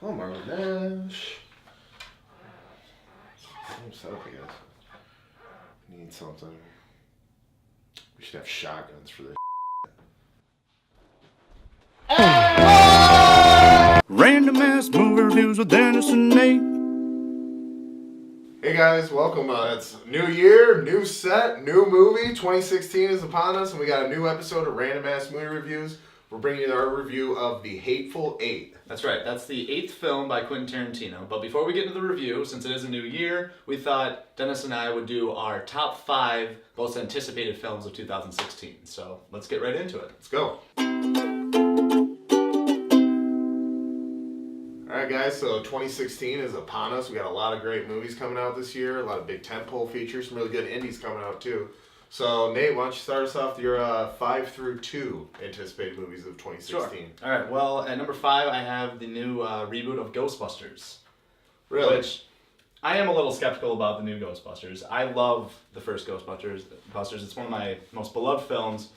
Oh, Marlon Nash. Same setup, I guess. Need something. We should have shotguns for this. Random ass movie reviews with Dennis and Nate. Hey guys, welcome. It's new year, new set, new movie. 2016 is upon us, and we got a new episode of Random Ass Movie Reviews. We're bringing you our review of The Hateful Eight. That's right. That's the 8th film by Quentin Tarantino. But before we get into the review, since it is a new year, we thought Dennis and I would do our top 5 most anticipated films of 2016. So let's get right into it. Let's go. Alright guys, so 2016 is upon us. We got a lot of great movies coming out this year, a lot of big tentpole features, some really good indies coming out too. So Nate, why don't you start us off with your 5 through 2 anticipated movies of 2016? Sure. Alright, well, at number 5 I have the new reboot of Ghostbusters. Really? Which I am a little skeptical about the new Ghostbusters. I love the first Ghostbusters. It's one of my most beloved films,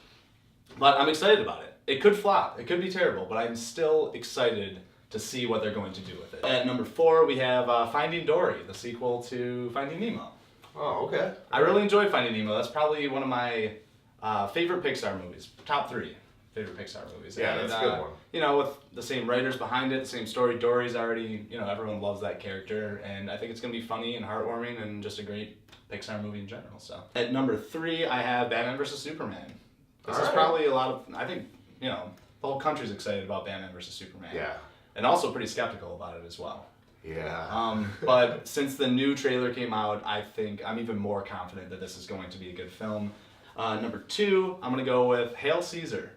but I'm excited about it. It could flop, it could be terrible, but I'm still excited to see what they're going to do with it. At number 4, we have Finding Dory, the sequel to Finding Nemo. Oh, okay. I really enjoyed Finding Nemo. That's probably one of my favorite Pixar movies. Top 3 favorite Pixar movies. Yeah, that's a good one. You know, with the same writers behind it, the same story. Dory's already, everyone loves that character, and I think it's going to be funny and heartwarming and just a great Pixar movie in general. So at number 3, I have Batman vs. Superman. This is probably a lot of, I think, the whole country's excited about Batman vs. Superman. Yeah. And also pretty skeptical about it as well. Yeah. But since the new trailer came out, I think I'm even more confident that this is going to be a good film. Number 2, I'm going to go with Hail Caesar,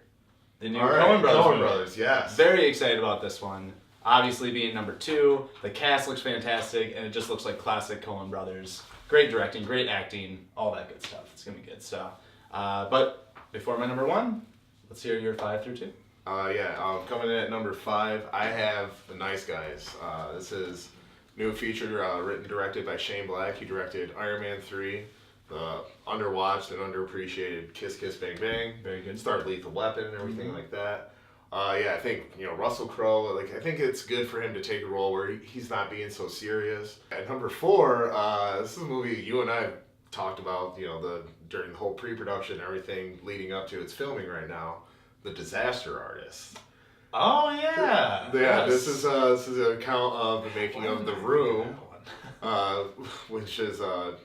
the new Coen Brothers movie. Brothers, yes. Very excited about this one. Obviously being number 2, the cast looks fantastic, and it just looks like classic Coen Brothers. Great directing, great acting, all that good stuff. It's going to be good. So, but before my number 1, let's hear your 5 through 2. Coming in at number 5, I have The Nice Guys. This is new feature written and directed by Shane Black. He directed Iron Man 3, the underwatched and underappreciated Kiss Kiss Bang Bang. Very good. Start Lethal Weapon and everything like that. I think, Russell Crowe, I think it's good for him to take a role where he's not being so serious. At number 4, this is a movie you and I talked about, during the whole pre-production and everything leading up to its filming right now. The Disaster Artist. Oh yeah. Yeah, yes. This is an account of the making of The Room, which is the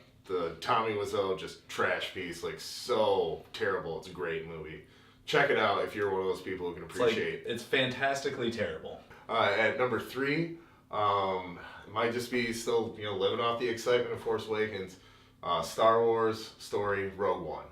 Tommy Wiseau just trash piece, so terrible. It's a great movie. Check it out if you're one of those people who can appreciate. It's fantastically terrible. At number 3, it might just be still living off the excitement of Force Awakens. Star Wars story Rogue One.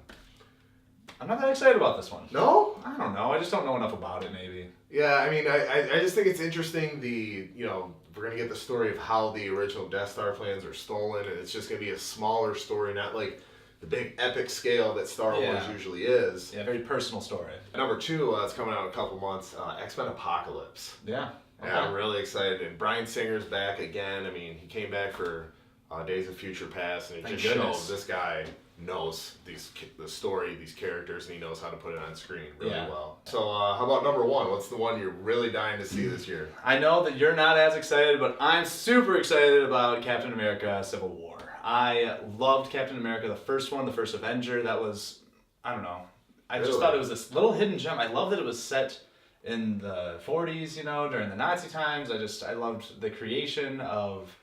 I'm not that excited about this one. No? I don't know. I just don't know enough about it, maybe. Yeah, I just think it's interesting, we're going to get the story of how the original Death Star plans are stolen, and it's just going to be a smaller story, not like the big epic scale that Star Wars usually is. Yeah, very personal story. Number 2, it's coming out in a couple months, X-Men Apocalypse. Yeah. Okay. Yeah, I'm really excited. And Bryan Singer's back again. He came back for Days of Future Past, and it just shows this guy knows the story, these characters, and he knows how to put it on screen really well. So how about number 1? What's the one you're really dying to see this year? I know that you're not as excited, but I'm super excited about Captain America Civil War. I loved Captain America, the first one, the first Avenger. That was, I don't know. I just thought it was this little hidden gem. I love that it was set in the 40s, during the Nazi times. I loved the creation of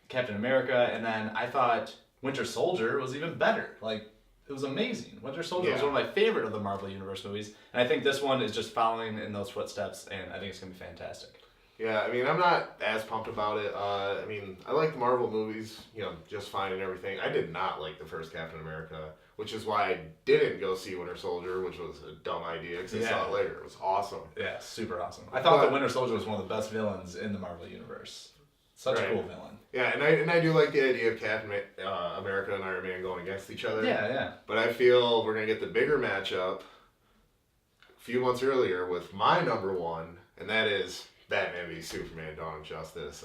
Captain America, and then I thought Winter Soldier was even better. It was amazing. Winter Soldier was one of my favorite of the Marvel Universe movies, and I think this one is just following in those footsteps, and I think it's going to be fantastic. Yeah, I'm not as pumped about it. I like the Marvel movies, just fine and everything. I did not like the first Captain America, which is why I didn't go see Winter Soldier, which was a dumb idea, because I saw it later. It was awesome. Yeah, super awesome. I thought that Winter Soldier was one of the best villains in the Marvel Universe. Such a cool villain. Yeah, and I do like the idea of Captain America and Iron Man going against each other. Yeah. But I feel we're going to get the bigger matchup a few months earlier with my number 1, and that is Batman v Superman: Dawn of Justice.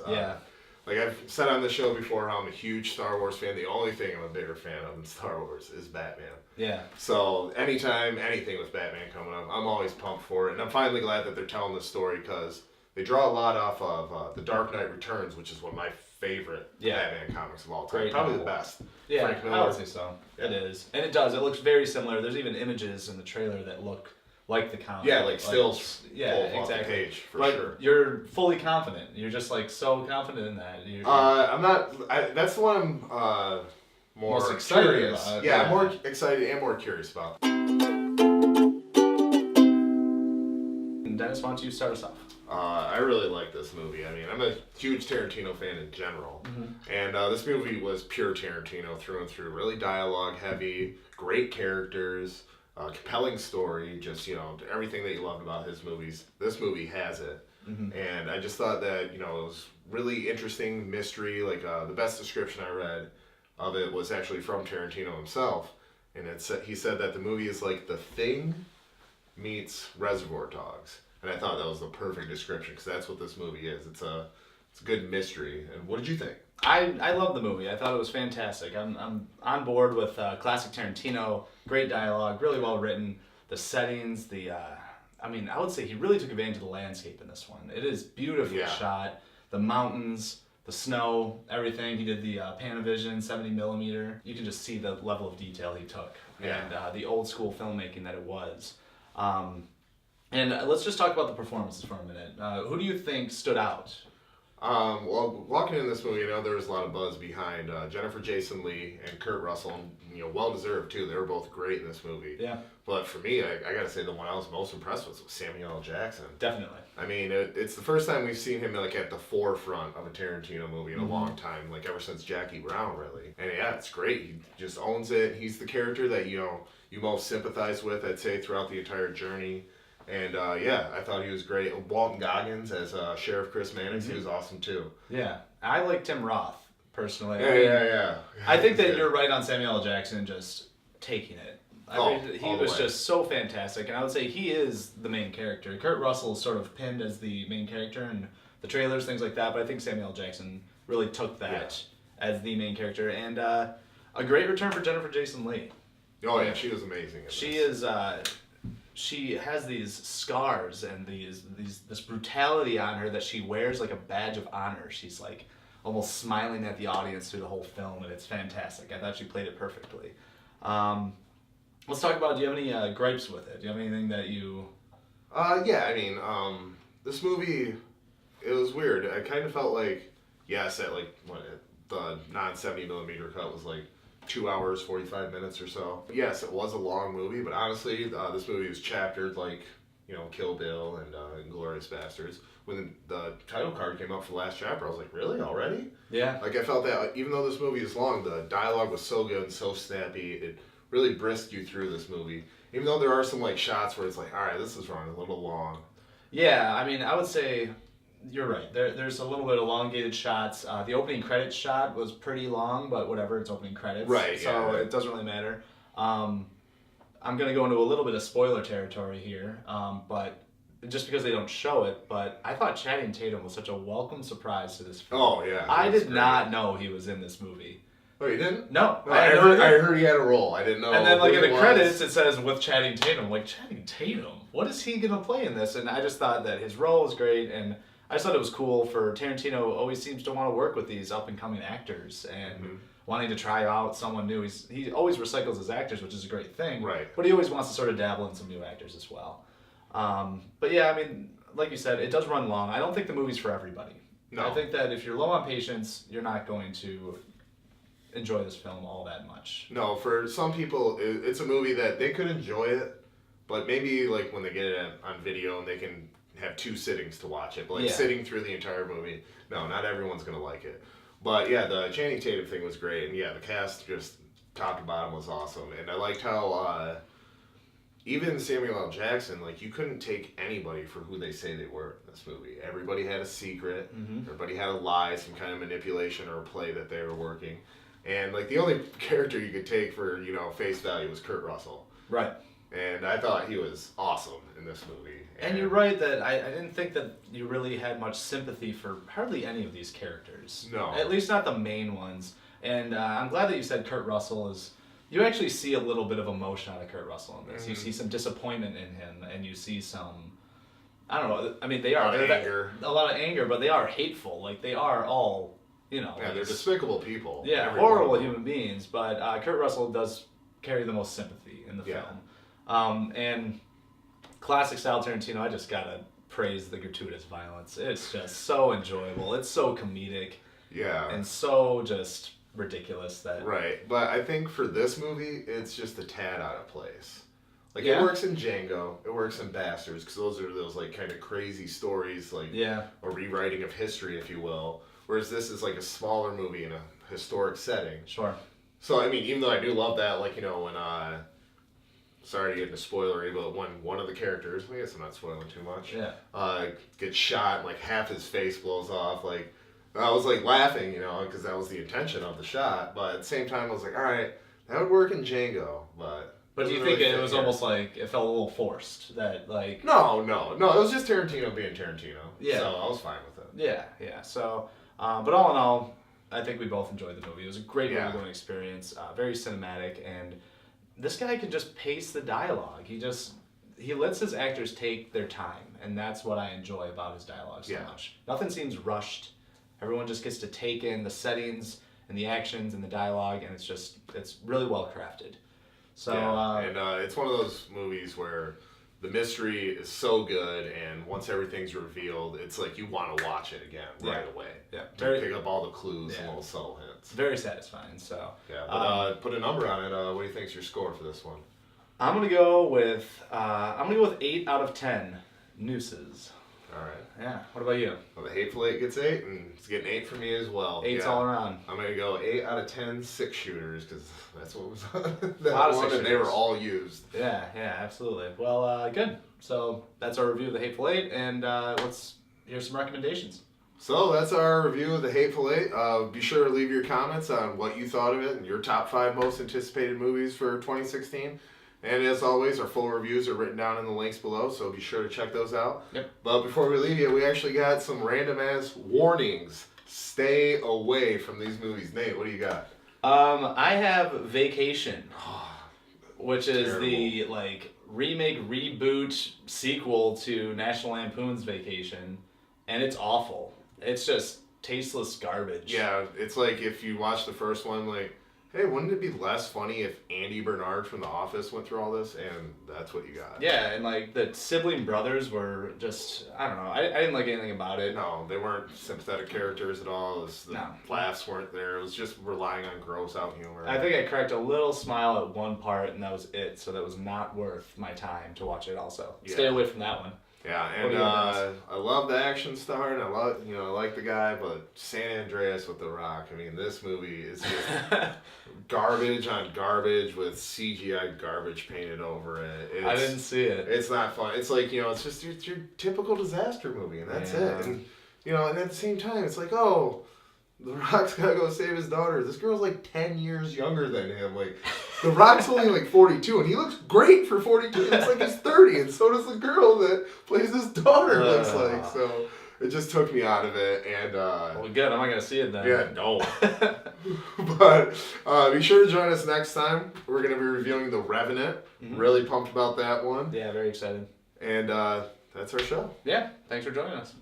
I've said on the show before how I'm a huge Star Wars fan. The only thing I'm a bigger fan of in Star Wars is Batman. Yeah. So anytime anything with Batman coming up, I'm always pumped for it. And I'm finally glad that they're telling this story, because they draw a lot off of The Dark Knight Returns, which is one of my favorite Batman comics of all time. Great Probably novel. the best. Yeah, Frank Miller. I would say so. Yeah. It is. And it does. It looks very similar. There's even images in the trailer that look like the comic. Yeah, like stills yeah, pulled exactly. off the page, for but sure. You're fully confident. You're just like so confident in that. I'm not. That's the one I'm more Most excited curious. about, Yeah, yeah. I'm more excited and more curious about. And Dennis, why don't you start us off? I really like this movie. I mean, I'm a huge Tarantino fan in general. And this movie was pure Tarantino through and through. Really dialogue heavy, great characters, compelling story, just, everything that you loved about his movies. This movie has it. And I just thought that, it was really interesting mystery. Like, the best description I read of it was actually from Tarantino himself. And he said that the movie is like The Thing meets Reservoir Dogs. And I thought that was the perfect description because that's what this movie is. It's a good mystery. And what did you think? I love the movie. I thought it was fantastic. I'm on board with classic Tarantino. Great dialogue, really well written. The settings, I would say he really took advantage of the landscape in this one. It is beautifully shot. The mountains, the snow, everything. He did the Panavision 70mm. You can just see the level of detail he took and the old school filmmaking that it was. And let's just talk about the performances for a minute. Who do you think stood out? Well, walking in this movie, there was a lot of buzz behind Jennifer Jason Leigh and Kurt Russell, and well deserved too. They were both great in this movie. Yeah. But for me, I gotta say the one I was most impressed with was Samuel L. Jackson. Definitely. I mean, it's the first time we've seen him at the forefront of a Tarantino movie in a long time, ever since Jackie Brown, really. And yeah, it's great. He just owns it. He's the character that you most sympathize with, I'd say, throughout the entire journey. And I thought he was great. Walton Goggins as Sheriff Chris Mannix, he was awesome too. Yeah, I like Tim Roth personally. Yeah. I think that you're right on Samuel L. Jackson just taking it. He was just so fantastic, and I would say he is the main character. Kurt Russell is sort of pinned as the main character in the trailers, things like that, but I think Samuel L. Jackson really took that as the main character, and a great return for Jennifer Jason Leigh. Oh yeah, she was amazing. She has these scars and this brutality on her that she wears like a badge of honor. She's like almost smiling at the audience through the whole film, and it's fantastic. I thought she played it perfectly. Let's talk about, do you have any gripes with it? Do you have anything that you... This movie, it was weird. I kind of felt like, the non-70mm cut was 2 hours, 45 minutes or so. Yes, it was a long movie, but honestly, this movie was chaptered like, Kill Bill and Inglourious Bastards. When the title card came up for the last chapter, I was like, really? Already? Yeah. I felt that even though this movie is long, the dialogue was so good and so snappy, it really brisked you through this movie. Even though there are some shots where it's like, all right, this is running a little long. Yeah, I would say you're right. There's a little bit of elongated shots. The opening credits shot was pretty long, but whatever, it's opening credits. Right, so it doesn't really matter. I'm going to go into a little bit of spoiler territory here, but just because they don't show it, but I thought Channing Tatum was such a welcome surprise to this film. Oh, yeah. I did not know he was in this movie. Oh, you didn't? No. I heard he had a role. I didn't know. And then in the credits it says with Channing Tatum. I'm like, Channing Tatum? What is he going to play in this? And I just thought that his role was great, and I just thought it was cool for Tarantino. Always seems to want to work with these up and coming actors and wanting to try out someone new. He always recycles his actors, which is a great thing. Right. But he always wants to sort of dabble in some new actors as well. But yeah, like you said, it does run long. I don't think the movie's for everybody. No. I think that if you're low on patience, you're not going to enjoy this film all that much. No, for some people, it's a movie that they could enjoy it, but maybe when they get it on video and they can have 2 sittings to watch it. But sitting through the entire movie, no, not everyone's gonna like it. But yeah, the Channing Tatum thing was great, and yeah, the cast just top to bottom was awesome, and I liked how even Samuel L. Jackson, you couldn't take anybody for who they say they were in this movie. Everybody had a secret. Everybody had a lie, some kind of manipulation or a play that they were working. And the only character you could take for face value was Kurt Russell. Right. And I thought he was awesome in this movie. And you're right that I didn't think that you really had much sympathy for hardly any of these characters. No. At least not the main ones. And I'm glad that you said Kurt Russell is... You actually see a little bit of emotion out of Kurt Russell in this. You see some disappointment in him, and you see some... I don't know. I mean, they are anger. A lot of anger, but they are hateful. Like they are all, you know. Yeah, they're despicable people. Yeah, horrible human beings. But Kurt Russell does carry the most sympathy in the film. And classic style Tarantino, I just gotta praise the gratuitous violence. It's just so enjoyable. It's so comedic. Yeah. And so just ridiculous that. Right, but I think for this movie, it's just a tad out of place. Like Yeah. it works in Django, it works in Bastards, because those are those like kind of crazy stories, like a rewriting of history, if you will. Whereas this is like a smaller movie in a historic setting. Sure. So I mean, even though I do love that, like when sorry to get into spoilery, but when one of the characters, I guess I'm not spoiling too much, gets shot and like half his face blows off, like I was like laughing, because that was the intention of the shot, but at the same time I was like, all right, that would work in Django, but. But do you think it was almost like it felt a little forced? That like No, it was just Tarantino being Tarantino. Yeah. So I was fine with it. Yeah. So, but all in all, I think we both enjoyed the movie. It was a great movie-going experience, very cinematic, and this guy can just pace the dialogue. He lets his actors take their time, and that's what I enjoy about his dialogue so much. Nothing seems rushed. Everyone just gets to take in the settings and the actions and the dialogue, and it's really well crafted. So it's one of those movies where the mystery is so good, and once everything's revealed, it's like you want to watch it again right away. Yeah, pick up all the clues and little subtle hints. Very satisfying. So put a number on it. What do you think's your score for this one? I'm gonna go with 8 out of 10 nooses. All right. Yeah. What about you? Well, the Hateful Eight gets 8, and it's getting 8 for me as well. 8's all around. I'm gonna go 8 out of 10 6-shooters because that's what was on that a lot of one, and they were all used. Yeah, absolutely. Well, good. So that's our review of the Hateful Eight, and let's hear some recommendations. So that's our review of the Hateful Eight. Be sure to leave your comments on what you thought of it and your top 5 most anticipated movies for 2016. And as always, our full reviews are written down in the links below, so be sure to check those out. Yep. But before we leave you, we actually got some random-ass warnings. Stay away from these movies. Nate, what do you got? I have Vacation, which is Terrible. the remake, reboot, sequel to National Lampoon's Vacation, and it's awful. It's just tasteless garbage. Yeah, it's like if you watch the first one, like, hey, wouldn't it be less funny if Andy Bernard from The Office went through all this? And that's what you got. Yeah, and the sibling brothers were just, I don't know, I didn't like anything about it. No, they weren't sympathetic characters at all. The laughs weren't there. It was just relying on gross out humor. I think I cracked a little smile at one part, and that was it. So that was not worth my time to watch it also. Yeah. Stay away from that one. Yeah, and I love the action star, and I like the guy, but San Andreas with The Rock, I mean, this movie is just garbage on garbage with CGI garbage painted over it. I didn't see it. It's not fun. It's like, it's just your typical disaster movie, and that's it. And, and at the same time, it's like, oh, The Rock's gotta go save his daughter. This girl's like 10 years younger than him. Like, The Rock's only 42, and he looks great for 42. He looks like he's 30, and so does the girl that plays his daughter, looks like. So it just took me out of it. And well, good. I'm not gonna see it then. Yeah, no. But be sure to join us next time. We're gonna be reviewing The Revenant. Mm-hmm. Really pumped about that one. Yeah, very excited. And that's our show. Yeah, thanks for joining us.